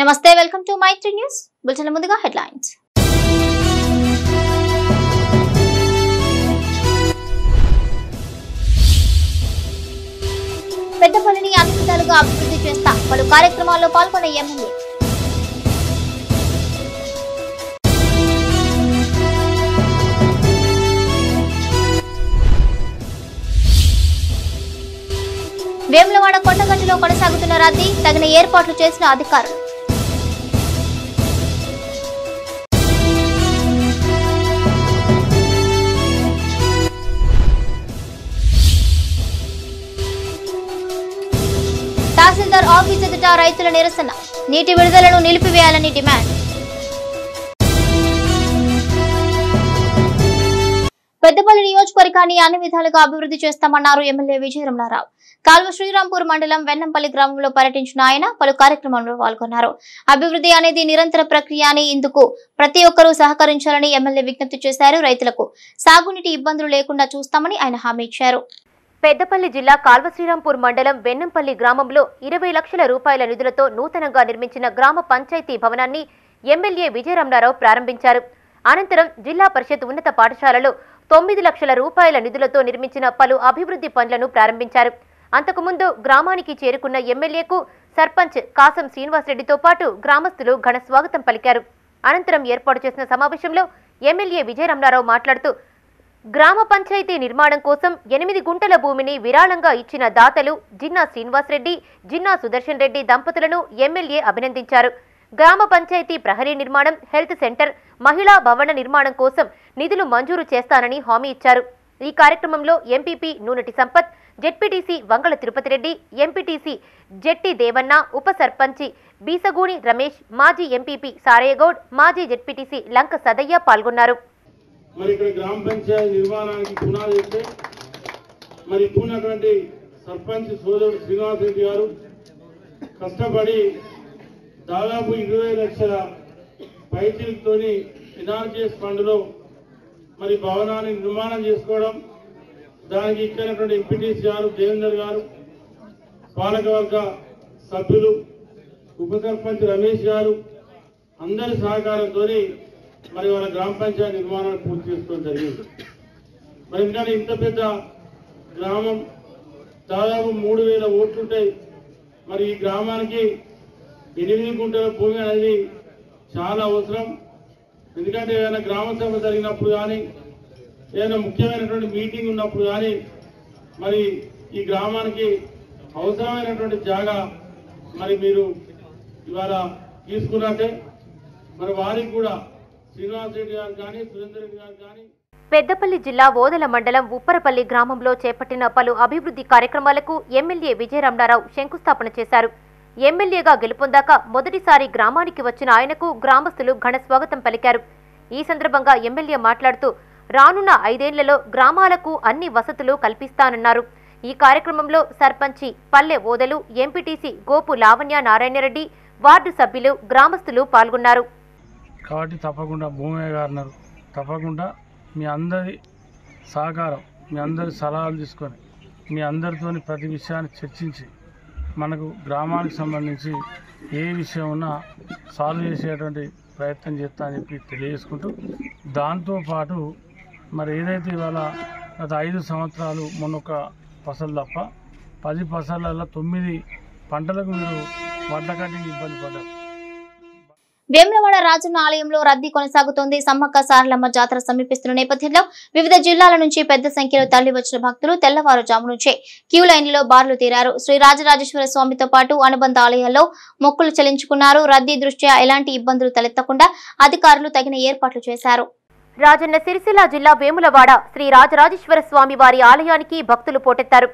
నమస్తే welcome to Maitri news bulletin ముందుగా headlines పెద్దపల్లిని అన్ని విధాలుగా అభివృద్ధి చేస్తా పలు కార్యక్రమాల్లో పాల్గొన్న ఎమ్మెల్యే వేములవాడ కొండగట్టులో కొనసాగుతున్న రద్దీ తగిన ఏర్పాట్లు చేసిన అధికారులు తహసీల్దార్ ఆఫీస్ ఎదుట రైతుల నిరసన నీటి విడుదలను నిలిపివేయాలని డిమాండ్ పెద్దపల్లి నియోజకవర్గాన్ని అన్ని విధాలుగా అభివృద్ధి చేస్తామన్నారు ఎమ్మెల్యే విజయరమణారావు. కాల్వ శ్రీరాంపూర్ మండలం వెన్నంపల్లి గ్రామంలో పర్యటించిన ఆయన పలు కార్యక్రమాల్లో పాల్గొన్నారు. అభివృద్ధి అనేది నిరంతర ప్రక్రియ అని ఇందుకు ప్రతి ఒక్కరూ సహకరించాలని ఎమ్మెల్యే విజ్ఞప్తి చేశారు. రైతులకు సాగునీటి ఇబ్బందులు లేకుండా చూస్తామని ఆయన హామీ ఇచ్చారు. పెద్దపల్లి జిల్లా కాల్వ శ్రీరాంపూర్ మండలం వెన్నంపల్లి గ్రామంలో 20 లక్షల రూపాయల నిధులతో నూతనంగా నిర్మించిన గ్రామ పంచాయతీ భవనాన్ని ఎమ్మెల్యే విజయరమణారావు ప్రారంభించారు. అనంతరం జిల్లా పరిషత్ ఉన్నత పాఠశాలలో 9 లక్షల రూపాయల నిధులతో నిర్మించిన పలు అభివృద్ధి పనులను ప్రారంభించారు. అంతకుముందు గ్రామానికి చేరుకున్న ఎమ్మెల్యేకు సర్పంచ్ కాసం శ్రీనివాసరెడ్డితో పాటు గ్రామస్తులు ఘన స్వాగతం పలికారు. అనంతరం ఏర్పాటు చేసిన సమావేశంలో ఎమ్మెల్యే విజయరమణారావు మాట్లాడుతూ గ్రామ పంచాయతీ నిర్మాణం కోసం 8 గుంటల భూమిని విరాళంగా ఇచ్చిన దాతలు జిన్నా శ్రీనివాసరెడ్డి, జిన్నా సుదర్శన్ రెడ్డి దంపతులను ఎమ్మెల్యే అభినందించారు. గ్రామ పంచాయతీ ప్రహరీ నిర్మాణం, హెల్త్ సెంటర్, మహిళా భవన నిర్మాణం కోసం నిధులు మంజూరు చేస్తానని హామీ ఇచ్చారు. ఈ కార్యక్రమంలో MPP Nuneti Sampath, ZPTC Vangala Tirupathireddy, MPTC Jetti Devanna, ఉప సర్పంచి బీసగూని రమేష్, మాజీ ఎంపీపీ సారయ్యగౌడ్, మాజీ జెడ్పీటీసీ లంక సదయ్య పాల్గొన్నారు. మరి ఇక్కడ గ్రామ పంచాయతీ నిర్మాణానికి పునాది వేస్తే మరి ఇప్పుడున్నటువంటి సర్పంచ్ సోదరుడు శ్రీనివాసరెడ్డి గారు కష్టపడి దాదాపు 20 లక్షల పైచీలతోని ఎన్ఆర్జీఎస్ ఫండ్లో మరి భవనాన్ని నిర్మాణం చేసుకోవడం, దానికి ఇచ్చినటువంటి ఎంపీటీసీ గారు దేవేందర్ గారు, పాలకవర్గ సభ్యులు, ఉప సర్పంచ్ రమేష్ గారు అందరి సహకారంతో మరి వాళ్ళ గ్రామ పంచాయతీ నిర్మాణాన్ని పూర్తి చేసుకోవడం జరిగింది. మరి ఎందుకంటే ఇంత పెద్ద గ్రామం దాదాపు 3000 ఓట్లుంటాయి. మరి ఈ గ్రామానికి 8 గుంటల భూమి అనేది చాలా అవసరం. ఎందుకంటే ఏదైనా గ్రామ సభ జరిగినప్పుడు కానీ, ఏదైనా ముఖ్యమైనటువంటి మీటింగ్ ఉన్నప్పుడు కానీ మరి ఈ గ్రామానికి అవసరమైనటువంటి జాగా మరి మీరు ఇవాళ తీసుకున్నట్టే. మరి వారికి కూడా శ్రీనివాసరెడ్డి గారు కానీ, సురేందర్ రెడ్డి గారు కానీ. పెద్దపల్లి జిల్లా ఓదెల మండలం ఉప్పరపల్లి గ్రామంలో చేపట్టిన పలు అభివృద్ధి కార్యక్రమాలకు ఎమ్మెల్యే విజయరమణారావు శంకుస్థాపన చేశారు. ఎమ్మెల్యేగా గెలుపొందాక మొదటిసారి గ్రామానికి వచ్చిన ఆయనకు గ్రామస్తులు ఘన స్వాగతం పలికారు. ఈ సందర్భంగా ఎమ్మెల్యే మాట్లాడుతూ రానున్న 5 ఏళ్లలో గ్రామాలకు అన్ని వసతులు కల్పిస్తానన్నారు. ఈ కార్యక్రమంలో సర్పంచి పల్లె ఓదెలు, ఎంపీటీసీ గోపు లావణ్య నారాయణరెడ్డి, వార్డు సభ్యులు, గ్రామస్తులు పాల్గొన్నారు. కాబట్టి తప్పకుండా భూమి గారు తప్పకుండా మీ అందరి సహకారం, మీ అందరి సలహాలు తీసుకొని మీ అందరితో ప్రతి విషయాన్ని చర్చించి మనకు గ్రామానికి సంబంధించి ఏ విషయం ఉన్నా సాల్వ్ చేసేటువంటి ప్రయత్నం చేస్తా అని చెప్పి తెలియజేసుకుంటూ, దాంతోపాటు మరి ఏదైతే ఇవాళ గత 5 సంవత్సరాలు మొన్నొక ఫసలు తప్ప 10 ఫసళ్ళల్లో 9 పంటలకు మీరు వడ్ల కట్టింగ్ ఇబ్బంది పడ్డారు. వేములవాడ రాజన్న ఆలయంలో రద్దీ కొనసాగుతోంది. సమ్మక్క సారలమ్మ జాతర సమీపిస్తున్న నేపథ్యంలో వివిధ జిల్లాల నుంచి పెద్ద సంఖ్యలో తరలి వచ్చిన భక్తులు తెల్లవారుజాము నుంచే క్యూ లైన్లలో బార్లు తీరారు. శ్రీ రాజరాజేశ్వర స్వామితో పాటు అనుబంధ ఆలయాల్లో మొక్కులు చెల్లించుకున్నారు. రద్దీ దృష్ట్యా ఎలాంటి ఇబ్బందులు తలెత్తకుండా అధికారులు తగిన ఏర్పాట్లు చేశారు. రాజన్న సిరిసిల్ల జిల్లా వేములవాడ శ్రీ రాజరాజేశ్వర స్వామి వారి ఆలయానికి భక్తులు పోటెత్తారు.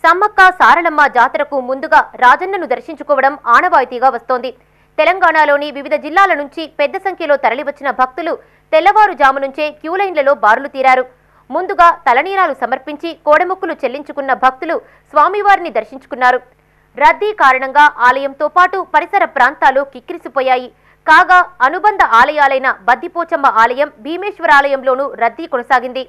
సమ్మక్క సారలమ్మ జాతరకు ముందుగా రాజన్నను దర్శించుకోవడం ఆనవాయితీగా వస్తోంది. తెలంగాణలోని వివిధ జిల్లాల నుంచి పెద్ద సంఖ్యలో తరలివచ్చిన భక్తులు తెల్లవారుజాము నుంచే క్యూలైన్లలో బారులు తీరారు. ముందుగా తలనీలాలు సమర్పించి కోడెమొక్కులు చెల్లించుకున్న భక్తులు స్వామివారిని దర్శించుకున్నారు. రద్దీ కారణంగా ఆలయంతో పాటు పరిసర ప్రాంతాలు కిక్కిరిసిపోయాయి. కాగా అనుబంధ ఆలయాలైన బద్దిపోచమ్మ ఆలయం, భీమేశ్వరాలయంలోనూ రద్దీ కొనసాగింది.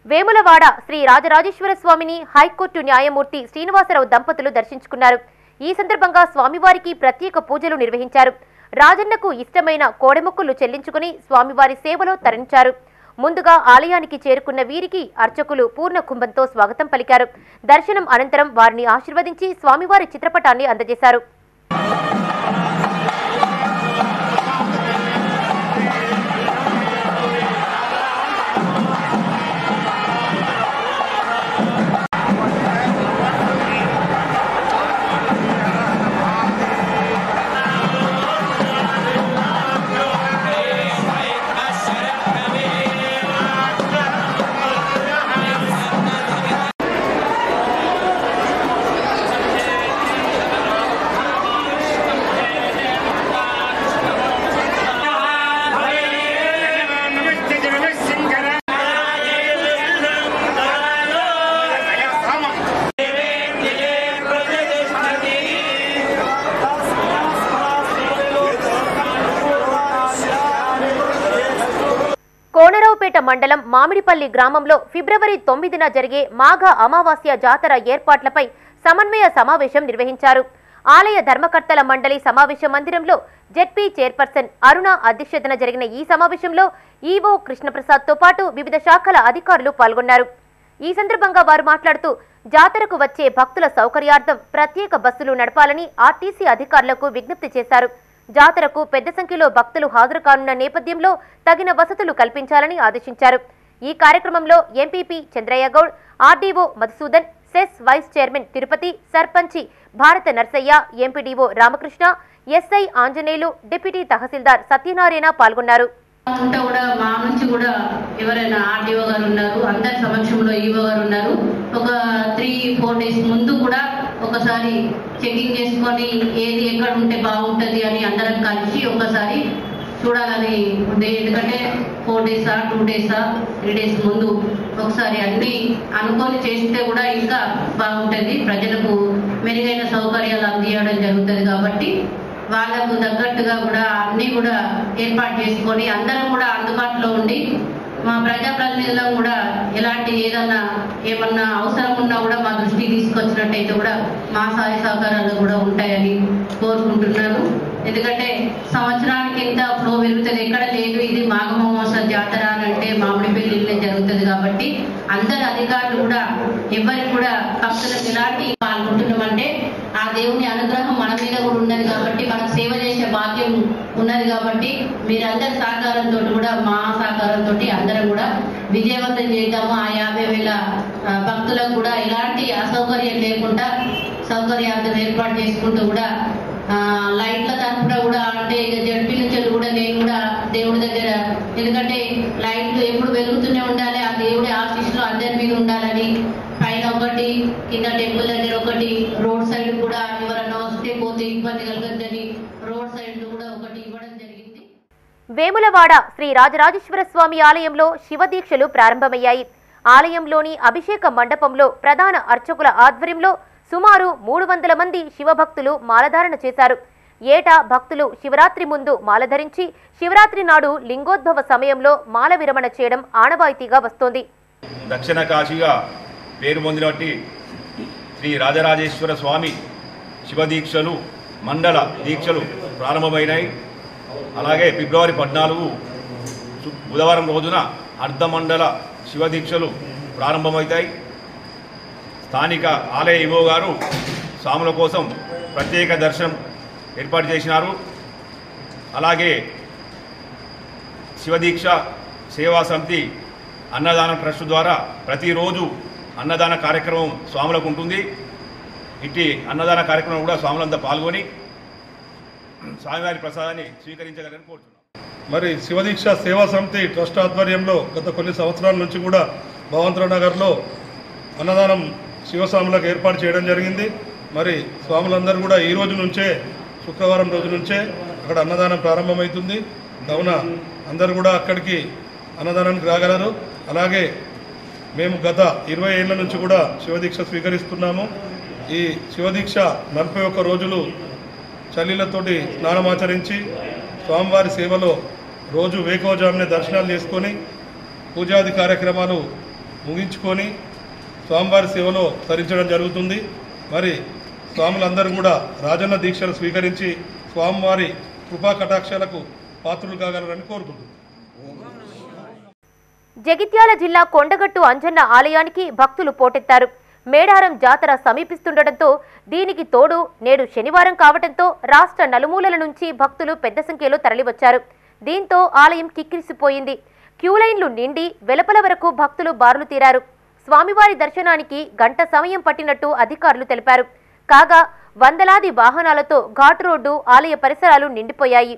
వేములవాడ శ్రీ రాజరాజేశ్వర స్వామిని హైకోర్టు న్యాయమూర్తి శ్రీనివాసరావు దంపతులు దర్శించుకున్నారు. ఈ సందర్భంగా స్వామివారికి ప్రత్యేక పూజలు నిర్వహించారు. రాజన్నకు ఇష్టమైన కోడెముక్కులు చెల్లించుకుని స్వామివారి సేవలో తరించారు. ముందుగా ఆలయానికి చేరుకున్న వీరికి అర్చకులు పూర్ణ కుంభంతో స్వాగతం పలికారు. దర్శనం అనంతరం వారిని ఆశీర్వదించి స్వామివారి చిత్రపటాన్ని అందజేశారు. కోనరావుపేట మండలం మామిడిపల్లి గ్రామంలో ఫిబ్రవరి 9న జరిగే మాఘ అమావాస్య జాతర ఏర్పాట్లపై సమన్వయ సమావేశం నిర్వహించారు. ఆలయ ధర్మకర్తల మండలి సమావేశ మందిరంలో జెడ్పీ చైర్పర్సన్ అరుణ అధ్యక్షతన జరిగిన ఈ సమావేశంలో ఈవో కృష్ణప్రసాద్తో పాటు వివిధ శాఖల అధికారులు పాల్గొన్నారు. ఈ సందర్భంగా వారు మాట్లాడుతూ జాతరకు వచ్చే భక్తుల సౌకర్యార్థం ప్రత్యేక బస్సులు నడపాలని ఆర్టీసీ అధికారులకు విజ్ఞప్తి చేశారు. జాతరకు పెద్ద సంఖ్యలో భక్తులు హాజరు కానున్న నేపథ్యంలో తగిన వసతులు కల్పించాలని ఆదేశించారు. ఈ కార్యక్రమంలో MPP Chandraiah Goud, RDO Madhusudan, CESS vice chairman Tirupathi, సర్పంచి Bharatha Narsaiah, MPDO Ramakrishna, SI Anjaneyulu, deputy tahsildar Satyanarayana పాల్గొన్నారు. మా నుంచి కూడా ఎవరైనా ఆర్డీఓ గారు ఉన్నారు, అందరి సమక్షంలో ఈఓ గారు ఉన్నారు. ఒక 3-4 డేస్ ముందు కూడా ఒకసారి చెకింగ్ చేసుకొని ఏది ఎక్కడ ఉంటే బాగుంటుంది అని అందరం కలిసి ఒకసారి చూడాలని ఉంది. ఎందుకంటే 4 డేసా 2 డేసా 3 డేస్ ముందు ఒకసారి అన్ని అనుకొని చేస్తే కూడా ఇంకా బాగుంటుంది, ప్రజలకు మెరుగైన సౌకర్యాలు అందించడం జరుగుతుంది. కాబట్టి వాళ్ళకు తగ్గట్టుగా కూడా అన్ని కూడా ఏర్పాటు చేసుకొని అందరం కూడా అందుబాటులో ఉండి మా ప్రజాప్రతినిధులను కూడా ఎలాంటి ఏమన్నా అవసరం ఉన్నా కూడా మా దృష్టికి తీసుకొచ్చినట్టయితే కూడా మా సహాయ సహకారాలు కూడా ఉంటాయని కోరుకుంటున్నాను. ఎందుకంటే సంవత్సరానికి ఇంత ఫ్లో పెరుగుతుంది, ఎక్కడ లేదు. ఇది మాఘమాస జాతర అని అంటే మామిడిపల్లిలో జరుగుతుంది. కాబట్టి అందరు అధికారులు కూడా ఎవరికి కూడా భక్తులకు ఎలాంటి పాల్గొంటున్నామంటే ఆ దేవుని అనుగ్రహం మన మీద కూడా ఉన్నది. కాబట్టి మనం సేవ చేసే భాగ్యం ఉన్నది. కాబట్టి మీరందరి సహకారంతో కూడా మా సహకారంతో అందరం కూడా విజయవంతం చేద్దాము. ఆ 50,000 భక్తులకు కూడా ఎలాంటి అసౌకర్యం లేకుండా సౌకర్యార్థం ఏర్పాటు చేసుకుంటూ కూడా లైట్ల తరఫున కూడా అంటే జడ్పీ నుంచి కూడా నేను కూడా దేవుడి దగ్గర, ఎందుకంటే లైట్లు ఎప్పుడు వెలుగుతూనే ఉండాలి, ఆ దేవుడి ఆశీస్సులు అందరి మీద ఉండాలని పైన ఒకటి, కింద టెంపుల్ దగ్గర ఒకటి, రోడ్ సైడ్ కూడా ఎవరన్నా వస్తే పోతే ఇబ్బంది కలగద్దని రోడ్ సైడ్ కూడా ఒకటి ఇవ్వడం జరిగింది. వేములవాడ శ్రీ రాజరాజేశ్వర స్వామి ఆలయంలో శివదీక్షలు ప్రారంభమయ్యాయి. ఆలయంలోని అభిషేక మండపంలో ప్రధాన అర్చకుల ఆధ్వర్యంలో సుమారు 300 మంది శివభక్తులు మాలధారణ చేశారు. ఏటా భక్తులు శివరాత్రి ముందు మాలధరించి శివరాత్రి నాడు లింగోద్భవ సమయంలో మాల విరమణ చేయడం ఆనవాయితీగా వస్తోంది. దక్షిణ కాశీగా పేరు పొందినట్టి శ్రీ రాజరాజేశ్వర స్వామి శివదీక్షలు మండల దీక్షలు ప్రారంభమైనాయి. అలాగే ఫిబ్రవరి 14 బుధవారం రోజున అర్ధమండల శివదీక్షలు ప్రారంభమవుతాయి. స్థానిక ఆలయ ఈవో గారు స్వాముల కోసం ప్రత్యేక దర్శనం ఏర్పాటు చేసినారు. అలాగే శివదీక్ష సేవా సమితి అన్నదాన ట్రస్ట్ ద్వారా ప్రతిరోజు అన్నదాన కార్యక్రమం స్వాములకు ఉంటుంది. ఇట్టి అన్నదాన కార్యక్రమం కూడా స్వాములంతా పాల్గొని స్వామివారి ప్రసాదాన్ని స్వీకరించగలని కోరుతున్నాం. మరి శివదీక్ష సేవా సమితి ట్రస్ట్ ఆధ్వర్యంలో గత కొన్ని సంవత్సరాల నుంచి కూడా భగవంతరావు నగర్లో అన్నదానం శివస్వాములకు ఏర్పాటు చేయడం జరిగింది. మరి స్వాములందరూ కూడా ఈ రోజు నుంచే, శుక్రవారం రోజు నుంచే అక్కడ అన్నదానం ప్రారంభమవుతుంది. కావున అందరూ కూడా అక్కడికి అన్నదానానికి రాగలరు. అలాగే మేము గత 20 ఏళ్ల నుంచి కూడా శివదీక్ష స్వీకరిస్తున్నాము. ఈ శివదీక్ష 41 రోజులు చల్లీలతోటి స్నానమాచరించి స్వామివారి సేవలో రోజు వేకోజామునే దర్శనాలు చేసుకొని పూజాది కార్యక్రమాలు ముగించుకొని స్వామివారి సేవలో తరించడం జరుగుతుంది. మరి స్వాములందరూ కూడా రాజన్న దీక్షలు స్వీకరించి స్వామివారి కృపా కటాక్షాలకు పాత్రులు కాగలరని కోరుకుంటున్నాను. జగిత్యాల జిల్లా కొండగట్టు అంజన్న ఆలయానికి భక్తులు పోటెత్తారు. మేడారం జాతర సమీపిస్తుండటంతో దీనికి తోడు నేడు శనివారం కావడంతో రాష్ట్ర నలుమూలల నుంచి భక్తులు పెద్ద సంఖ్యలో తరలివచ్చారు. దీంతో ఆలయం కిక్కిరిసిపోయింది. క్యూలైన్లు నిండి వెలుపల వరకు భక్తులు బారులు తీరారు. స్వామివారి దర్శనానికి గంట సమయం పట్టినట్టు అధికారులు తెలిపారు. కాగా వందలాది వాహనాలతో ఘాటు రోడ్డు ఆలయ పరిసరాలు నిండిపోయాయి.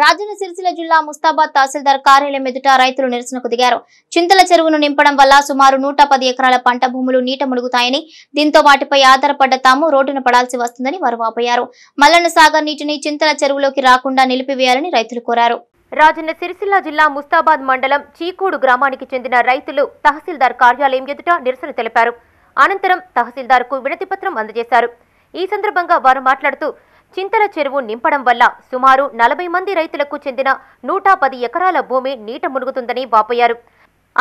రాజన్న సిరిసిల్ల జిల్లా ముస్తాబాద్ తహసీల్దార్ కార్యాలయం ఎదుట రైతులు నిరసనకు దిగారు. చింతల చెరువును నింపడం వల్ల సుమారు 110 ఎకరాల పంట భూములు నీట మునుగుతాయని, దీంతో వాటిపై ఆధారపడ్డ తాము రోడ్డున పడాల్సి వస్తుందని వారు వాపోయారు. మల్లన్న సాగర్ నీటిని చింతల చెరువులోకి రాకుండా నిలిపివేయాలని రైతులు కోరారు. రాజన్న సిరిసిల్ల జిల్లా ముస్తాబాద్ మండలం చీకూడు గ్రామానికి చెందిన రైతులు తహసీల్దార్ కార్యాలయం ఎదుట నిరసన తెలిపారు. అనంతరం తహసీల్దార్కు వినతిపత్రం అందజేశారు. ఈ సందర్భంగా వారు మాట్లాడుతూ చింతల చెరువు నింపడం వల్ల సుమారు 40 మంది రైతులకు చెందిన 110 ఎకరాల భూమి నీట మునుగుతుందని వాపోయారు.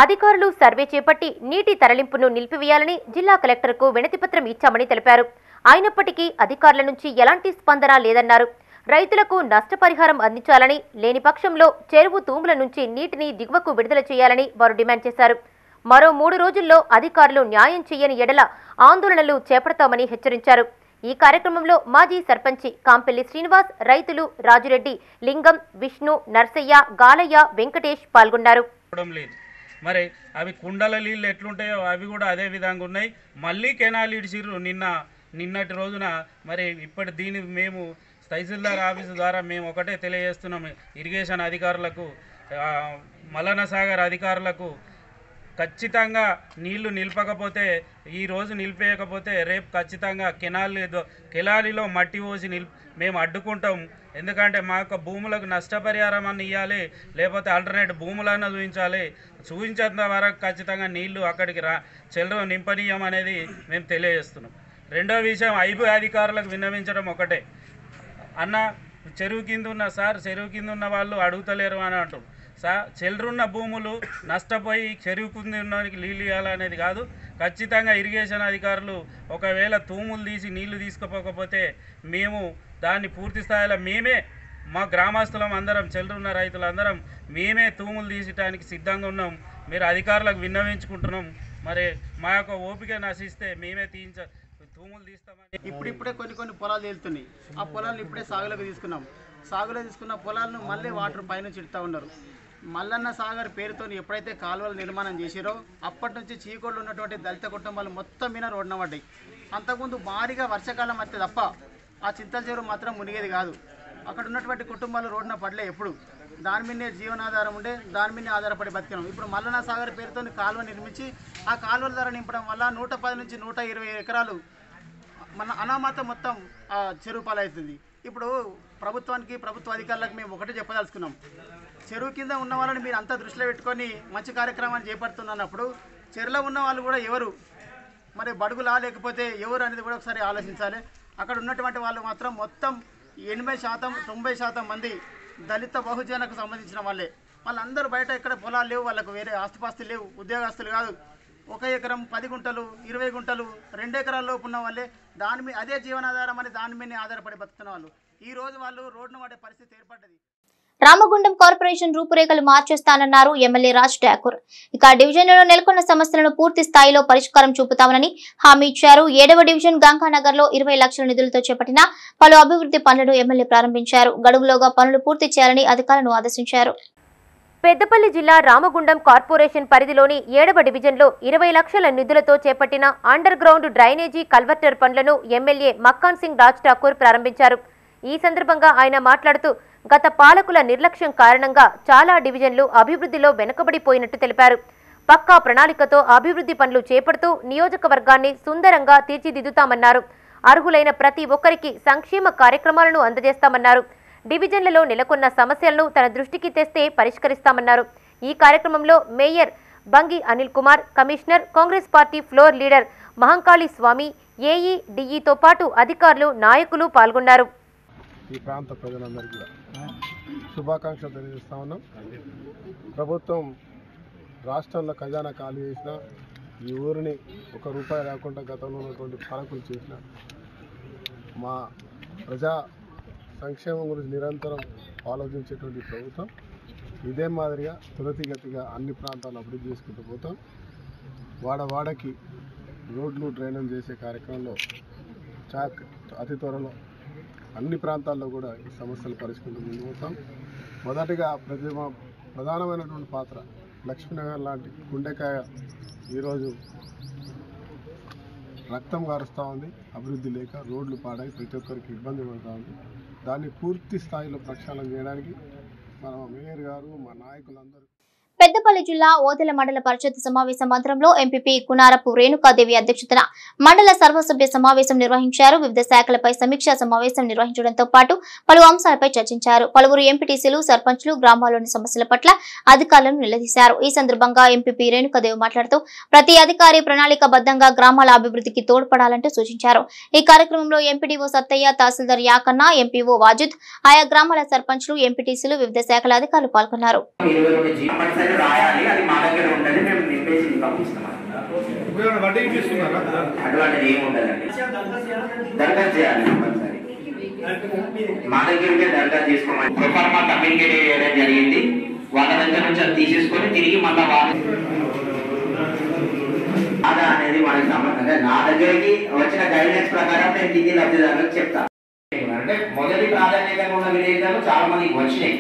అధికారులు సర్వే చేపట్టి నీటి తరలింపును నిలిపివేయాలని జిల్లా కలెక్టర్కు వినతిపత్రం ఇచ్చామని తెలిపారు. అయినప్పటికీ అధికారుల నుంచి ఎలాంటి స్పందన లేదన్నారు. రైతులకు నష్టపరిహారం అందించాలని, లేని పక్షంలో చెరువు తూముల నుంచి నీటిని దిగువకు విడుదల చేయాలని వారు డిమాండ్ చేశారు. మరో 3 రోజుల్లో అధికారులు న్యాయం చేయని ఎడల ఆందోళనలు చేపడతామని హెచ్చరించారు. ఈ కార్యక్రమంలో మాజీ సర్పంచి కాంపెల్లి శ్రీనివాస్, రైతులు రాజురెడ్డి, లింగం, విష్ణు, నర్సయ్య, గాలయ్య, వెంకటేష్ పాల్గొన్నారు. మరి అవి కుండల నీళ్ళు ఎట్లుంటాయో అవి కూడా అదే విధంగా ఉన్నాయి. మళ్ళీ కెనాల్ ఇడిచిర్రు నిన్నటి రోజున. మరి ఇప్పటి దీన్ని మేము తహసీల్దార్ ఆఫీసు ద్వారా మేము ఒకటే తెలియజేస్తున్నాం ఇరిగేషన్ అధికారులకు, మల్లన్న సాగర్ అధికారులకు, ఖచ్చితంగా నీళ్లు నిలపకపోతే, ఈరోజు నిలిపేయకపోతే రేపు ఖచ్చితంగా కెనాలిలో మట్టి పోసి మేము అడ్డుకుంటాం. ఎందుకంటే మా యొక్క భూములకు నష్టపరిహారం అని ఇవ్వాలి, లేకపోతే ఆల్టర్నేట్ భూములన్నా చూపించేంత వరకు ఖచ్చితంగా నీళ్లు అక్కడికి చెల్లర నింపనీయం అనేది మేము తెలియజేస్తున్నాం. రెండో విషయం, ఐబీ అధికారులకు విన్నవించడం ఒకటే, అన్న చెరువు కింద ఉన్న వాళ్ళు అడుగుతలేరు అని అంటారు. చెల్లరున్న భూములు నష్టపోయి చెరువు కింద ఉన్నవానికి నీళ్ళు ఇవ్వాలనేది కాదు. ఖచ్చితంగా ఇరిగేషన్ అధికారులు ఒకవేళ తూములు తీసి నీళ్లు తీసుకుపోకపోతే మేము దాన్ని పూర్తి స్థాయిలో మా గ్రామస్తులం అందరం, చెల్లరున్న రైతులందరం మేమే తూములు తీసడానికి సిద్ధంగా ఉన్నాం. మీరు అధికారులకు విన్నవించుకుంటున్నాం. మరి మా యొక్క ఓపిక నశిస్తే మేమే తూములు తీస్తామని. ఇప్పుడిప్పుడే కొన్ని పొలాలు వెళ్తున్నాయి. ఆ పొలాలను ఇప్పుడే సాగులోకి తీసుకున్నాం. సాగులో తీసుకున్న పొలాలను మళ్ళీ వాటర్ పైనుంచి ఇడుతూ ఉన్నారు. మల్లన్న సాగర్ పేరుతో ఎప్పుడైతే కాలువలు నిర్మాణం చేసిరో అప్పటి నుంచి చీకోళ్ళు ఉన్నటువంటి దళిత కుటుంబాలు మొత్తం మీద రోడ్డున పడ్డాయి. అంతకుముందు భారీగా వర్షాకాలం వస్తే తప్ప ఆ చింతల చెరువు మాత్రం మునిగేది కాదు. అక్కడ ఉన్నటువంటి కుటుంబాలు రోడ్డున పడలే. ఎప్పుడు దాని మీదే జీవనాధారం ఉండే, దాని మీదే ఆధారపడి బతికినాం. ఇప్పుడు మల్లన్న సాగర్ పేరుతో కాలువ నిర్మించి ఆ కాలువల ద్వారా నింపడం వల్ల 110 నుంచి 120 ఎకరాలు మన అనామత మొత్తం ఆ చెరువు పాలవుతుంది. ఇప్పుడు ప్రభుత్వ అధికారులకు మేము ఒకటే చెప్పదలుచుకున్నాం, చెరువు కింద ఉన్న వాళ్ళని మీరు అంతా దృష్టిలో పెట్టుకొని మంచి కార్యక్రమాన్ని చేపడుతున్నప్పుడు చెరువులో ఉన్న వాళ్ళు కూడా ఎవరు మరి బడుగులా లేకపోతే ఎవరు అనేది కూడా ఒకసారి ఆలోచించాలి. అక్కడ ఉన్నటువంటి వాళ్ళు మాత్రం మొత్తం 80% 90% మంది దళిత బహుజనకు సంబంధించిన వాళ్ళే. వాళ్ళందరూ బయట ఇక్కడ పొలాలు లేవు, వాళ్ళకు వేరే ఆస్తిపాస్తులు లేవు, ఉద్యోగస్తులు కాదు. 1 ఎకరం 10 గుంటలు 20 గుంటలు 2 ఎకరాల లోపు ఉన్న వాళ్ళే దాని మీద అదే జీవనాధారం అని దాని మీద ఆధారపడి బతుకుతున్న వాళ్ళు. ఈ రోజు వాళ్ళు రోడ్డున పడే పరిస్థితి ఏర్పడ్డది. రామగుండం కార్పొరేషన్ రూపురేఖలు మార్చేస్తానన్నారు ఎమ్మెల్యే రాజ్ ఠాకూర్. ఇక డివిజన్లలో నెలకొన్న సమస్యలను పూర్తి స్థాయిలో పరిష్కారం చూపుతామని హామీ ఇచ్చారు. 7వ డివిజన్ గంగానగర్ లో 20 లక్షల నిధులతో చేపట్టిన పలు అభివృద్ధి పనులను ఎమ్మెల్యే ప్రారంభించారు. గడువులోగా పనులు పూర్తి చేయాలని అధికారులను ఆదేశించారు. పెద్దపల్లి జిల్లా రామగుండం కార్పొరేషన్ పరిధిలోని 7వ డివిజన్లో 20 లక్షల నిధులతో చేపట్టిన అండర్ గ్రౌండ్ డ్రైనేజీ కల్వర్టర్ పనులను ఎమ్మెల్యే మక్కాన్ సింగ్ రాజ్ ఠాకూర్ ప్రారంభించారు. ఈ సందర్భంగా ఆయన మాట్లాడుతూ గత పాలకుల నిర్లక్ష్యం కారణంగా చాలా డివిజన్లు అభివృద్ధిలో వెనుకబడిపోయినట్టు తెలిపారు. పక్కా ప్రణాళికతో అభివృద్ధి పనులు చేపడుతూ నియోజకవర్గాన్ని సుందరంగా తీర్చిదిద్దుతామన్నారు. అర్హులైన ప్రతి ఒక్కరికి సంక్షేమ కార్యక్రమాలను అందజేస్తామన్నారు. డివిజన్లలో నెలకొన్న సమస్యలను తన దృష్టికి తెస్తే పరిష్కరిస్తామన్నారు. ఈ కార్యక్రమంలో mayor Bangi Anil Kumar, commissioner, Congress party floor leader Mahankali Swamy, AE, డిఈతో పాటు అధికారులు, నాయకులు పాల్గొన్నారు. ఈ ప్రాంత ప్రజలందరికీ శుభాకాంక్షలు తెలియజేస్తా ఉన్నాం. ప్రభుత్వం రాష్ట్రంలో ఖజానా ఖాళీ చేసిన, ఈ ఊరిని ₹1 రాకుండా గతంలో ఉన్నటువంటి పాలకులు చేసిన, మా ప్రజా సంక్షేమం గురించి నిరంతరం ఆలోచించేటువంటి ప్రభుత్వం ఇదే మాదిరిగా త్వరితగతిగా అన్ని ప్రాంతాలు అభివృద్ధి చేసుకుంటూ పోతాం. వాడవాడకి రోడ్లు డ్రైనేజ్ చేసే కార్యక్రమంలో అతి త్వరలో అన్ని ప్రాంతాల్లో కూడా ఈ సమస్యలు పరిష్కరించుకుంటూ ముందుకు పోతాం. మొదటిగా ప్రధానమైనటువంటి పాత్ర లక్ష్మీనగర్ లాంటి గుండెకాయ ఈరోజు రక్తం కారుస్తూ ఉంది. అభివృద్ధి లేక రోడ్లు పాడై ప్రతి ఒక్కరికి ఇబ్బంది పడుతూ ఉంది. దాన్ని పూర్తి స్థాయిలో ప్రక్షాళన చేయడానికి మన మేయర్ గారు, మా నాయకులందరూ. పెద్దపల్లి జిల్లా ఓదెల మండల పరిషత్ సమావేశ మందిరంలో ఎంపీపీ కునారపు రేణుకాదేవి అధ్యక్షతన మండల సర్వసభ్య సమావేశం నిర్వహించారు. వివిధ శాఖలపై సమీక్షా సమావేశం నిర్వహించడంతో పాటు పలు అంశాలపై చర్చించారు. పలువురు ఎంపీటీసీలు, సర్పంచ్లు గ్రామాల్లోని సమస్యల పట్ల అధికారులను నిలదీశారు. ఈ సందర్భంగా ఎంపీపీ రేణుకాదేవి మాట్లాడుతూ ప్రతి అధికారి ప్రణాళికాబద్ధంగా గ్రామాల అభివృద్ధికి తోడ్పడాలంటూ సూచించారు. ఈ కార్యక్రమంలో ఎంపీడీఓ సత్తయ్య, తహసీల్దార్ యాకన్న, ఎంపీఓ వాజిద్, ఆయా గ్రామాల సర్పంచ్లు, ఎంపీటీసీలు, వివిధ శాఖల అధికారులు పాల్గొన్నారు. రాయాలి, అది మా దగ్గర ఉంటుంది, మేము నింపేసి పంపిస్తాం. అటువంటిది ఏమి ఉండదండి. దరఖాస్తు చేయాలి కంపల్సరీ. మా దగ్గరికి దరఖాస్తు చేసుకోమని ప్రొఫార్మా కమ్యూనికేట్ చేయడం జరిగింది. వాళ్ళ దగ్గర నుంచి అది తీసేసుకొని తిరిగి మళ్ళీ అదా అనేది మనకి సంబంధం. నా దగ్గరికి వచ్చిన గైడ్లైన్స్ ప్రకారం నేను కింది లబ్ధిదారులకు చెప్తాను. అంటే మొదటి ప్రాధాన్యతగా ఉన్న విలేకరులు చాలా మందికి వచ్చినాయి.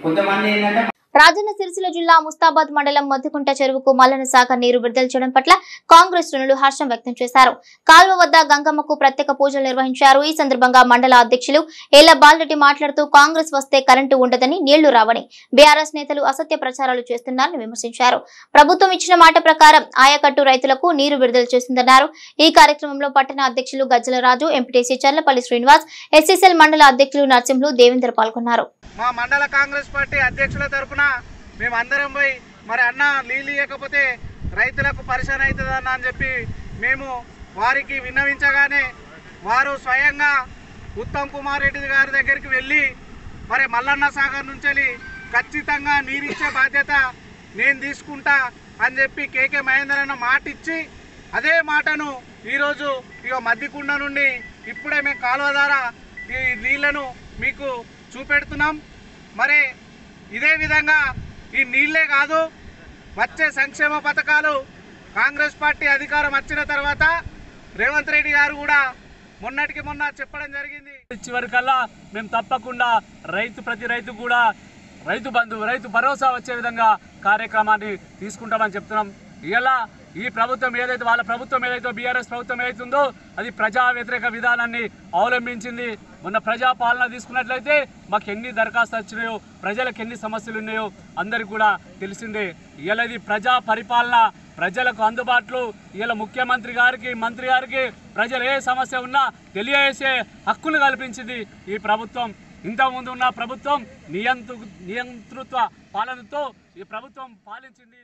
కొంతమంది ఏంటంటే రాజన్న సిరిసిల్ల జిల్లా ముస్తాబాద్ మండలం మద్దికుంట చెరువుకు మల్లన సాగర్ నీరు విడుదల చేయడం పట్ల కాంగ్రెస్ శ్రేణులు హర్షం వ్యక్తం చేశారు. కాల్వ వద్ద గంగమ్మకు ప్రత్యేక పూజలు నిర్వహించారు. ఈ సందర్భంగా మండల అధ్యక్షులు ఏళ్ల బాలరెడ్డి మాట్లాడుతూ కాంగ్రెస్ వస్తే కరెంటు ఉండదని, నీళ్లు రావని బీఆర్ఎస్ నేతలు అసత్య ప్రచారాలు చేస్తున్నారని విమర్శించారు. ప్రభుత్వం ఇచ్చిన మాట ప్రకారం ఆయకట్టు రైతులకు నీరు విడుదల చేసిందన్నారు. ఈ కార్యక్రమంలో పట్టణ అధ్యక్షులు గజ్జల రాజు, ఎంపీటీసీ చర్లపల్లి శ్రీనివాస్, ఎస్సీసీఎల్ మండల అధ్యక్షులు నరసింహులు, దేవేందర్ పాల్గొన్నారు. మా మండల కాంగ్రెస్ పార్టీ అధ్యక్షుల తరఫున మేమందరం పోయి మరి అన్న నీళ్ళు ఇవ్వకపోతే రైతులకు పరిశాన్ అవుతుందన్న అని చెప్పి మేము వారికి విన్నవించగానే వారు స్వయంగా ఉత్తమ్ కుమార్ రెడ్డి గారి దగ్గరికి వెళ్ళి మరి మల్లన్న సాగర్ నుంచి ఖచ్చితంగా నీరిచ్చే బాధ్యత నేను తీసుకుంటా అని చెప్పి కేకే మహేందర్ అన్న మాట ఇచ్చి అదే మాటను ఈరోజు ఇక మద్దికుండ నుండి ఇప్పుడే మేము కాలువ ద్వారా ఈ నీళ్లను మీకు చూపెడుతున్నాం. మరి ఇదే విధంగా ఈ నీళ్లే కాదు, వచ్చే సంక్షేమ పథకాలు కాంగ్రెస్ పార్టీ అధికారం వచ్చిన తర్వాత రేవంత్ రెడ్డి గారు కూడా మొన్నటికి మొన్న చెప్పడం జరిగింది. చివరికల్లా మేము తప్పకుండా ప్రతి రైతు కూడా రైతు బంధు, రైతు భరోసా వచ్చే విధంగా కార్యక్రమాన్ని తీసుకుంటామని చెప్తున్నాం. ఇలా ఈ ప్రభుత్వం ఏదైతే వాళ్ళ ప్రభుత్వం ఏదైతే బీఆర్ఎస్ ప్రభుత్వం ఏదైతుందో అది ప్రజా వ్యతిరేక విధానాన్ని అవలంబించింది. మొన్న ప్రజాపాలన తీసుకున్నట్లయితే మాకు ఎన్ని దరఖాస్తులు వచ్చినాయో, ప్రజలకు ఎన్ని సమస్యలు ఉన్నాయో అందరికీ కూడా తెలిసిందే. ఇలా ఇది ప్రజా పరిపాలన, ప్రజలకు అందుబాటులో ఇలా ముఖ్యమంత్రి గారికి, మంత్రి గారికి ప్రజలు ఏ సమస్య ఉన్నా తెలియజేసే హక్కును కల్పించింది ఈ ప్రభుత్వం. ఇంతకుముందు ఉన్న ప్రభుత్వం నియంతృత్వ పాలనతో ఈ ప్రభుత్వం పాలించింది.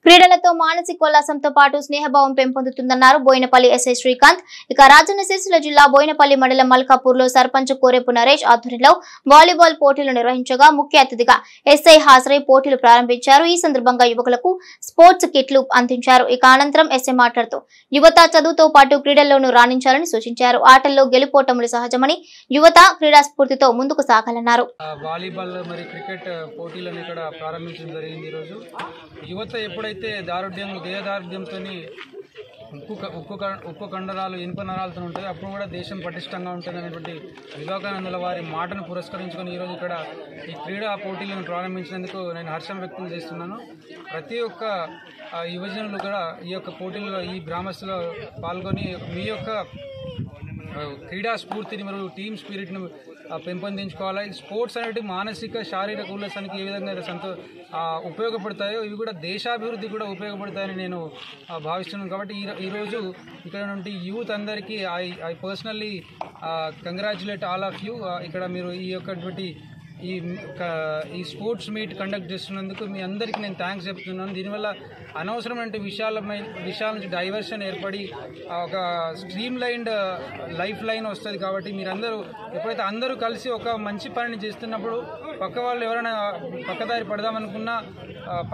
క్రీడలతో మానసిక ఉల్లాసంతో పాటు స్నేహభావం పెంపొందుతుందన్నారు బోయినపల్లి ఎస్ఐ శ్రీకాంత్. ఇక రాజన్న సిరిసిల్ల జిల్లా బోయినపల్లి మండలం మల్కాపూర్ లో సర్పంచ్ కోరేపు నరేష్ ఆధ్వర్యంలో వాలీబాల్ పోటీలు నిర్వహించగా ముఖ్య అతిథిగా ఎస్ఐ హాజరై పోటీలు ప్రారంభించారు. ఈ సందర్భంగా యువకులకు స్పోర్ట్స్ కిట్లు అందించారు. ఇక అనంతరం ఎస్ఐ మాట్లాడుతూ యువత చదువుతో పాటు క్రీడల్లోనూ రాణించాలని సూచించారు. ఆటల్లో గెలుపోటములు సహజమని యువత క్రీడా స్ఫూర్తితో ముందుకు సాగాలన్నారు. వాలీబాల్ మరియు క్రికెట్ పోటీలను ఇక్కడ ప్రారంభించడం జరిగింది. ఈరోజు యువత ఎప్పుడైతే దేహదారుఢ్యంతో ఉక్కు కండరాలు ఇనుప నరాలతో ఉంటాయి అప్పుడు కూడా దేశం పటిష్టంగా ఉంటుంది అనేటువంటి వివేకానందుల వారి మాటను పురస్కరించుకొని ఈరోజు ఇక్కడ ఈ క్రీడా పోటీలను ప్రారంభించినందుకు నేను హర్షం వ్యక్తం చేస్తున్నాను. ప్రతి ఒక్క యువజనులు కూడా ఈ యొక్క పోటీల్లో ఈ గ్రామస్తులు పాల్గొని మీ యొక్క క్రీడా స్ఫూర్తిని మరియు టీమ్ స్పిరిట్ను పెంపొందించుకోవాలి. స్పోర్ట్స్ అనేవి మానసిక శారీరక ఉల్లాసానికి ఏ విధంగా ఉపయోగపడతాయో ఇవి కూడా దేశాభివృద్ధి కూడా ఉపయోగపడతాయని నేను భావిస్తున్నాను. కాబట్టి ఈరోజు ఇక్కడ నుండి యూత్ అందరికీ I personally congratulate all of you. ఇక్కడ మీరు ఈ యొక్కటువంటి ఈ స్పోర్ట్స్ మీట్ కండక్ట్ చేస్తున్నందుకు మీ అందరికీ నేను థ్యాంక్స్ చెప్తున్నాను. దీనివల్ల అనవసరమైన విషయాల నుంచి డైవర్షన్ ఏర్పడి ఒక స్ట్రీమ్ లైన్డ్ లైఫ్ లైన్ వస్తుంది. కాబట్టి మీరందరూ ఎప్పుడైతే అందరూ కలిసి ఒక మంచి పనిని చేస్తున్నప్పుడు పక్క వాళ్ళు ఎవరైనా పక్కదారి పడదామనుకున్నా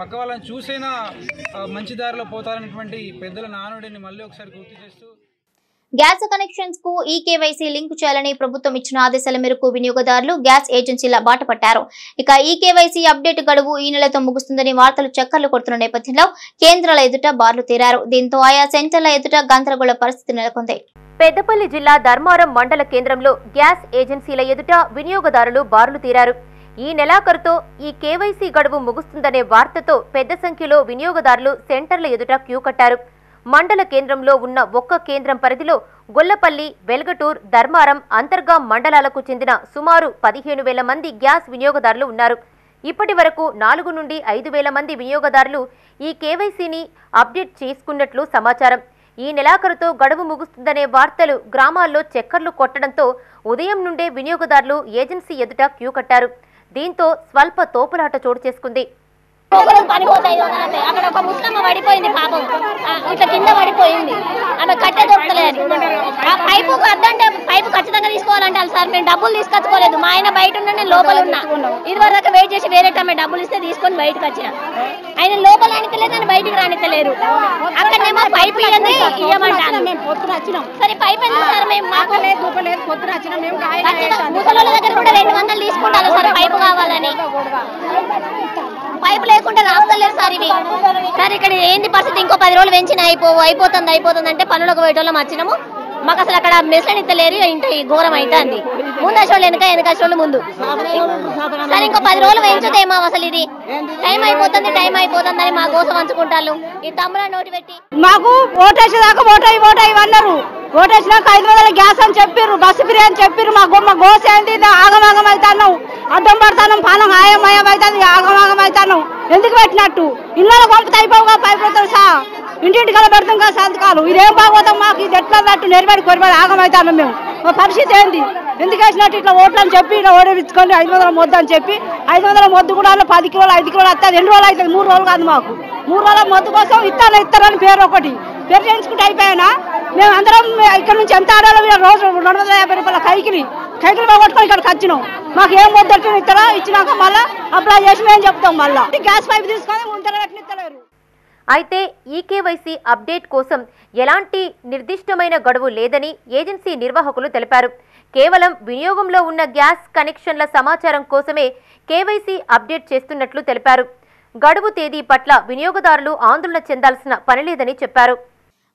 పక్క వాళ్ళని చూసైనా మంచి దారిలో పోతారనేటువంటి పెద్దల నానుడిని మళ్ళీ ఒకసారి గుర్తు చేస్తూ గ్యాస్ కనెక్షన్స్ కు ఈకేవైసీ లింక్ చేయాలని ప్రభుత్వం ఇచ్చిన ఆదేశాల మేరకు వినియోగదారులు గ్యాస్ ఏజెన్సీల బాట పట్టారు. ఇక ఈకేవైసీ అప్డేట్ గడువు ఈ నెలతో ముగుస్తుందని వార్తలు చక్కర్లు కొడుతున్న నేపథ్యంలో కేంద్రాల ఎదుట బార్లు తీరారు. దీంతో ఆయా సెంటర్ల ఎదుట గందరగోళ పరిస్థితి నెలకొంది. పెద్దపల్లి జిల్లా ధర్మారం మండల కేంద్రంలో గ్యాస్ ఏజెన్సీల ఎదుట వినియోగదారులు బార్లు తీరారు. ఈ నెలాఖరుతో ఈ కేవైసీ గడువు ముగుస్తుందనే వార్తతో పెద్ద సంఖ్యలో వినియోగదారులు సెంటర్ల ఎదుట క్యూ కట్టారు. మండల కేంద్రంలో ఉన్న ఒక్క కేంద్రం పరిధిలో గొల్లపల్లి, వెల్గటూర్, ధర్మారం, అంతర్గాం మండలాలకు చెందిన సుమారు 15,000 మంది గ్యాస్ వినియోగదారులు ఉన్నారు. ఇప్పటి వరకు 4 నుండి 5,000 మంది వినియోగదారులు ఈ కేవైసీని అప్డేట్ చేసుకున్నట్లు సమాచారం. ఈ నెలాఖరుతో గడువు ముగుస్తుందనే వార్తలు గ్రామాల్లో చక్కర్లు కొట్టడంతో ఉదయం నుండే వినియోగదారులు ఏజెన్సీ ఎదుట క్యూ కట్టారు. దీంతో స్వల్ప తోపులాట చోటు చేసుకుంది. అక్కడ ఒక ముస్లమ్మ పడిపోయింది, పాపం ఇట్లా కింద పడిపోయింది, ఆమె కట్టే దొరకలేదు. ఆ పైపు అద్దంటే పైపు ఖచ్చితంగా తీసుకోవాలంటారు సార్. మేము డబ్బులు తీసుకొచ్చుకోలేదు, మా ఆయన బయట ఉన్నా, నేను లోపల ఉన్నా. ఇదివరకు వెయిట్ చేసి వేరే టైం డబ్బులు ఇస్తే తీసుకొని బయటకు వచ్చిన. ఆయన లోపల అనితలేదు, అని బయటకు రానితలేరు. అక్కడనేమో పైపు ఇవ్వమంటారు. సరే పైపు ఎందుకు సార్? మేము ముసలోళ్ళ దగ్గర కూడా 200 తీసుకుంటారు సార్ పైపు కావాలని. పైపు లేకుండా రాస్తలేరు సార్ ఇవి. సార్ ఇక్కడ ఏంది పరిస్థితి? ఇంకో 10 రోజులు పెంచిన అయిపోతుంది అంటే పనులకు పోయేటోళ్ళం వచ్చినాము. మాకు అసలు అక్కడ మెసలు ఇస్తలేరు. ఇంత ఘోరం అవుతుంది. ముందోళ్ళు వెనకాశోళ్ళు ముందు. సరే ఇంకో 10 రోజులు పెంచుతేమో అసలు ఇది టైం అయిపోతుంది అని మా కోసం పంచుకుంటారు. ఈ తమ్ముల నోటి పెట్టి మాకు ఓటేసేదాకా ఓటై అన్నారు. ఓటేసినాక 500 గ్యాస్ అని చెప్పారు, బస్సు ఫ్రీ అని చెప్పారు. మా గోస ఏంది? ఆగమాగం అవుతాను, అడ్డం పడతాను, పానం హాయం అవుతుంది, ఆగమాగం అవుతాను. ఎందుకు పెట్టినట్టు? ఇళ్ళలో పంపితే అయిపోగా పైపోతారు సార్. ఇంటింటికల్లా పెడతాం కదా సంతకాలు. ఇదేం బాగోతాం మాకు? ఇది ఎట్లా అన్నట్టు నెరవేడి కొరబడి ఆగమవుతాను మేము. మా పరిస్థితి ఏంది? ఎందుకు వేసినట్టు ఇట్లా ఓట్లు అని చెప్పి ఇలా ఓడేపించుకొని 500 మొద్దు అని చెప్పి 500 మొద్దు కూడా 10 కిలోలు 5 కిలోలు వస్తుంది. 2 రోజులు అవుతుంది, 3 రోజులు కాదు మాకు. 3 రోజుల మొద్దు కోసం ఇస్తారని పేరు ఒకటి పేరు చేయించుకుంటే అయిపోయానా? మేము అందరం ఇక్కడ నుంచి ఎంత ఆడాలో రోజు 250 రూపాయల కైకిలి పోగొట్టుకొని ఇక్కడికి వచ్చినాం. మాకు ఏం మొద్దు ఇస్తారో ఇచ్చినాక మళ్ళీ అప్లై చేసి మేము చెప్తాం. మళ్ళీ గ్యాస్ పైపు తీసుకొని ఉంటారో ఎట్లా. అయితే ఈ కేవైసీ అప్డేట్ కోసం ఎలాంటి నిర్దిష్టమైన గడువు లేదని ఏజెన్సీ నిర్వాహకులు తెలిపారు. కేవలం వినియోగంలో ఉన్న గ్యాస్ కనెక్షన్ల సమాచారం కోసమే కేవైసీ అప్డేట్ చేస్తున్నట్లు తెలిపారు. గడువు తేదీ పట్ల వినియోగదారులు ఆందోళన చెందాల్సిన పనిలేదని చెప్పారు.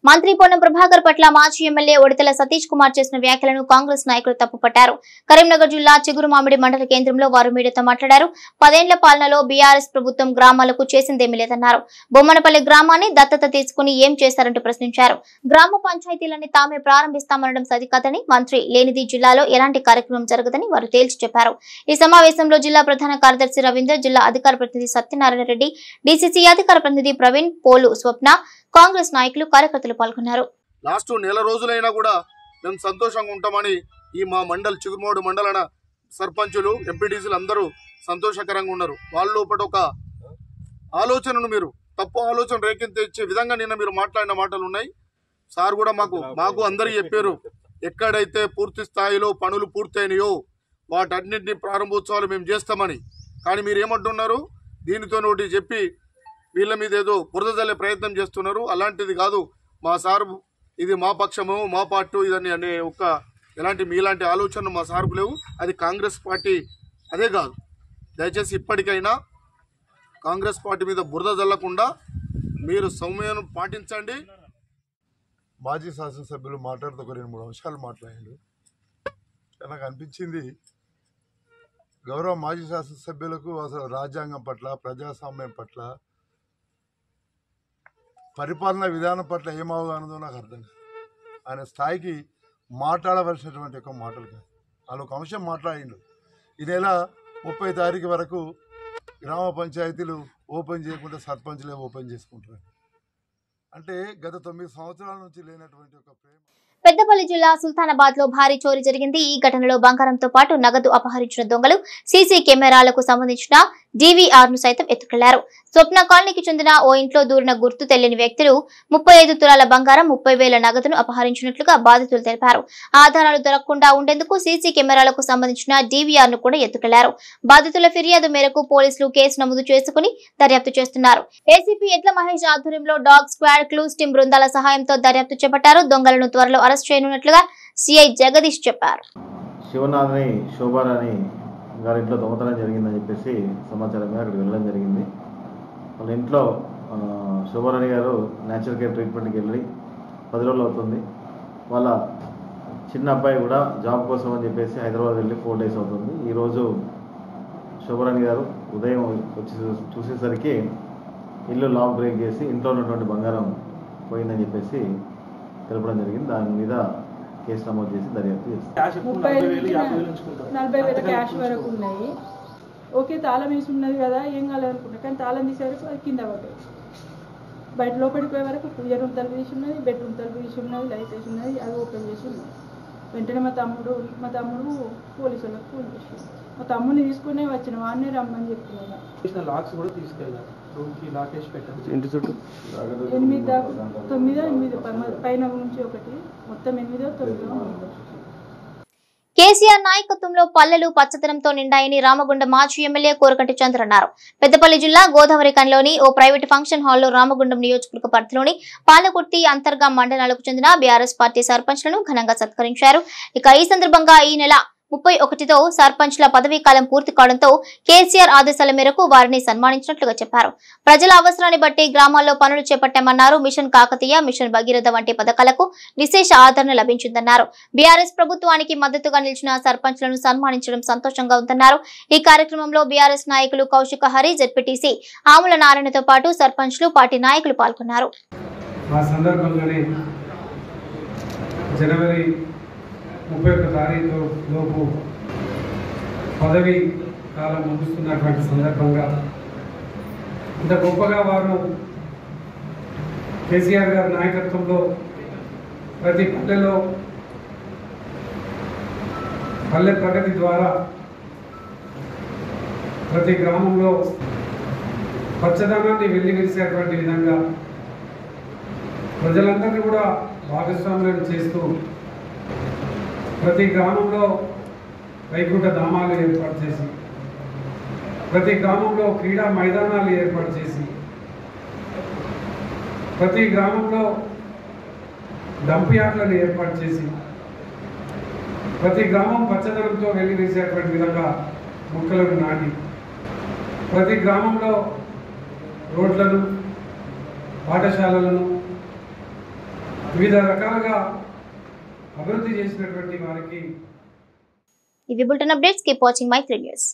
మంత్రి పొన్నం ప్రభాకర్ పట్ల మాజీ ఎమ్మెల్యే ఒడితెల సతీష్ కుమార్ చేసిన వ్యాఖ్యలను కాంగ్రెస్ నాయకులు తప్పుపట్టారు. కరీంనగర్ జిల్లా చిగురుమామిడి మండల కేంద్రంలో వారు మీడియాతో మాట్లాడారు. 10 ఏళ్ల పాలనలో బీఆర్ఎస్ ప్రభుత్వం గ్రామాలకు చేసిందేమీ లేదన్నారు. బొమ్మనపల్లి గ్రామాన్ని దత్తత తీసుకుని ఏం చేశారంటూ ప్రశ్నించారు. గ్రామ పంచాయతీలని తామే ప్రారంభిస్తామనడం సరికాదని, మంత్రి లేనిది జిల్లాలో ఎలాంటి కార్యక్రమం జరగదని వారు తేల్చి చెప్పారు. ఈ సమావేశంలో జిల్లా ప్రధాన కార్యదర్శి రవీందర్, జిల్లా అధికార ప్రతినిధి సత్యనారాయణ రెడ్డి, డీసీసీ అధికార ప్రతినిధి ప్రవీణ్, పోలు స్వప్న, కాంగ్రెస్ నాయకులు కార్యకర్తలు పాల్గొన్నారు. లాస్ట్ నెల రోజులైనా కూడా మేము సంతోషంగా ఉంటామని ఈ మా చిగురుమోడు మండలన సర్పంచులు, ఎంపీటీసీలు అందరూ సంతోషకరంగా ఉన్నారు. వాళ్ళ లోపల ఒక ఆలోచనను మీరు తప్పు ఆలోచన రేకెత్తించే విధంగా నిన్న మీరు మాట్లాడిన మాటలు ఉన్నాయి. సార్ కూడా మాకు అందరికీ చెప్పారు, ఎక్కడైతే పూర్తి స్థాయిలో పనులు పూర్తయినాయో వాటన్నింటినీ ప్రారంభోత్సవాలు మేము చేస్తామని. కానీ మీరు ఏమంటున్నారు, దీనితో ఒకటి చెప్పి వీళ్ళ మీద ఏదో బురద జల్లే ప్రయత్నం చేస్తున్నారు. అలాంటిది కాదు మా సార్, ఇది మా పక్షము మా పార్టీ ఇదని అనే ఎలాంటి మీలాంటి ఆలోచనలు మా సార్కు లేవు. అది కాంగ్రెస్ పార్టీ అదే కాదు. దయచేసి ఇప్పటికైనా కాంగ్రెస్ పార్టీ మీద బురద జల్లకుండా మీరు సౌమ్యం పాటించండి. మాజీ శాసనసభ్యులు మాట్లాడుతూ ఒక 2-3 అంశాలు మాట్లాడారు. నాకు అనిపించింది, గౌరవ మాజీ శాసనసభ్యులకు అసలు రాజ్యాంగం పట్ల, ప్రజాస్వామ్యం పట్ల, పరిపాలనా విధానం పట్ల ఏం అవగాహనదో నాకు అర్థం కాదు. ఆయన స్థాయికి మాట్లాడవలసినటువంటి ఒక మాటలు కాదు. వాళ్ళు ఒక అంశం మాట్లాడిండు, ఈ నెల 30 తారీఖు వరకు గ్రామ పంచాయతీలు ఓపెన్ చేయకుండా సర్పంచ్లే ఓపెన్ చేసుకుంటారు. అంటే గత 9 సంవత్సరాల నుంచి లేనటువంటి ఒక ప్రేమ. పెద్దపల్లి జిల్లా సుల్తానాబాద్ లో భారీ చోరీ జరిగింది. ఈ ఘటనలో బంగారంతో పాటు నగదు అపహరించిన దొంగలు సీసీ కెమెరాలకు సంబంధించిన DVR ను సైతం ఎత్తుకెళ్లారు. స్వప్న కాలనీకి చెందిన ఓ ఇంట్లో దూరిన గుర్తు తెలియని వ్యక్తులు 35 తులాల బంగారం, 30,000 నగదును అపహరించినట్లుగా బాధితులు తెలిపారు. ఆధారాలు దొరకకుండా ఉండేందుకు సీసీ కెమెరాలకు సంబంధించిన DVR ను కూడా ఎత్తుకెళ్లారు. బాధితుల ఫిర్యాదు మేరకు పోలీసులు కేసు నమోదు చేసుకుని దర్యాప్తు చేస్తున్నారు. ఏసీపీ ఎట్ల మహేష్ ఆధ్వర్యంలో డాగ్ స్క్వాడ్, క్లూస్ టీం బృందాల సహాయంతో దర్యాప్తు చేపట్టారు. దొంగలను త్వరలో అరెస్ట్ చేయనున్నట్లుగా సిఐ జగదీష్ చెప్పారు. శివనాథ్ని శోభారాణి గారి ఇంట్లో దొంగతనం జరిగిందని చెప్పేసి సమాచారం మీద అక్కడికి వెళ్ళడం జరిగింది. వాళ్ళ ఇంట్లో శోభారాణి గారు న్యాచురల్ కేర్ ట్రీట్మెంట్కి వెళ్ళి 10 రోజులు అవుతుంది. వాళ్ళ చిన్న అబ్బాయి కూడా జాబ్ కోసం అని చెప్పేసి హైదరాబాద్ వెళ్ళి 4 డేస్ అవుతుంది. ఈరోజు శోభారాణి గారు ఉదయం వచ్చి చూసేసరికి ఇల్లు లాక్ బ్రేక్ చేసి ఇంట్లో ఉన్నటువంటి బంగారం పోయిందని చెప్పేసి తెలపడం జరిగింది. దాని మీద కేసు నమోదు చేసి దర్యాప్తు చేస్తారు. 40,000 క్యాష్ వరకు ఉన్నాయి. ఓకే, తాళం వేసి ఉన్నది కదా, ఏం కాలేదనుకున్నా. కానీ తాళం తీసేవరకు అది కింద పడ్డాయి. బయట లోపలికి పోయే వరకు పూజ రూమ్ తలుపు తీసి ఉన్నది, బెడ్రూమ్ తలుపు తీసి ఉన్నది, లైట్ వేసి ఉన్నది, అది ఓపెన్ చేసి ఉన్నది. వెంటనే మా తమ్ముడు పోలీసు వాళ్ళకి ఫోన్ చేసి మా తమ్ముడిని తీసుకునే వచ్చిన వాడినే రమ్మని చెప్తున్నాను. లాక్స్ కూడా తీసుకెళ్ళారు, రూమ్కి లాక్ వేసి పెట్టారు. ఇంటి చుట్టూ 8 దాకా 9 పైన నుంచి ఒకటి, మొత్తం 8 9. కేసీఆర్ నాయకత్వంలో పల్లెలు పచ్చదనంతో నిండాయని రామగుండం మాజీ ఎమ్మెల్యే కోరకంటి చంద్ర అన్నారు. పెద్దపల్లి జిల్లా గోదావరిఖనిలోని ఓ ప్రైవేట్ ఫంక్షన్ హాల్లో రామగుండం నియోజకవర్గ పరిధిలోని పాలకుర్తి, అంతర్గా మండలాలకు చెందిన బీఆర్ఎస్ పార్టీ సర్పంచ్లను ఘనంగా సత్కరించారు. ఇక ఈ సందర్భంగా ఈ నెల 31తో సర్పంచ్ల పదవీ కాలం పూర్తి కావడంతో కేసీఆర్ ఆదేశాల మేరకు వారిని సన్మానించినట్లుగా చెప్పారు. ప్రజల అవసరాన్ని బట్టి గ్రామాల్లో పనులు చేపట్టామన్నారు. మిషన్ కాకతీయ, మిషన్ భగీరథ వంటి పథకాలకు విశేష ఆదరణ లభించిందన్నారు. బీఆర్ఎస్ ప్రభుత్వానికి మద్దతుగా నిలిచిన సర్పంచ్లను సన్మానించడం సంతోషంగా ఉందన్నారు. ఈ కార్యక్రమంలో బీఆర్ఎస్ నాయకులు కౌశిక హరి, జెడ్పీటీసీ ఆముల నారాయణతో పాటు సర్పంచ్లు, పార్టీ నాయకులు పాల్గొన్నారు. జనవరి 31 తారీఖు లోపు పదవి కాలం ముగుస్తున్నటువంటి సందర్భంగా ఇంత గొప్పగా వారు కేసీఆర్ గారి నాయకత్వంలో ప్రతి పల్లెలో పల్లె ప్రగతి ద్వారా ప్రతి గ్రామంలో పచ్చదనాన్ని వెల్లివిరిసేటువంటి విధంగా ప్రజలందరినీ కూడా భాగస్వామ్యం చేస్తూ ప్రతి గ్రామంలో వైకుంఠ ధామాలు ఏర్పాటు చేసి, ప్రతి గ్రామంలో క్రీడా మైదానాలు ఏర్పాటు చేసి, ప్రతి గ్రామంలో డంప్ యార్డ్లను ఏర్పాటు చేసి, ప్రతి గ్రామం పచ్చదనంతో వెల్లివేసేటువంటి విధంగా మొక్కలను నాటి, ప్రతి గ్రామంలో రోడ్లను, పాఠశాలలను వివిధ రకాలుగా అభివృద్ధి చేసినటువంటి వారికి ఇవి bulletin updates. Keep watching my 3 news.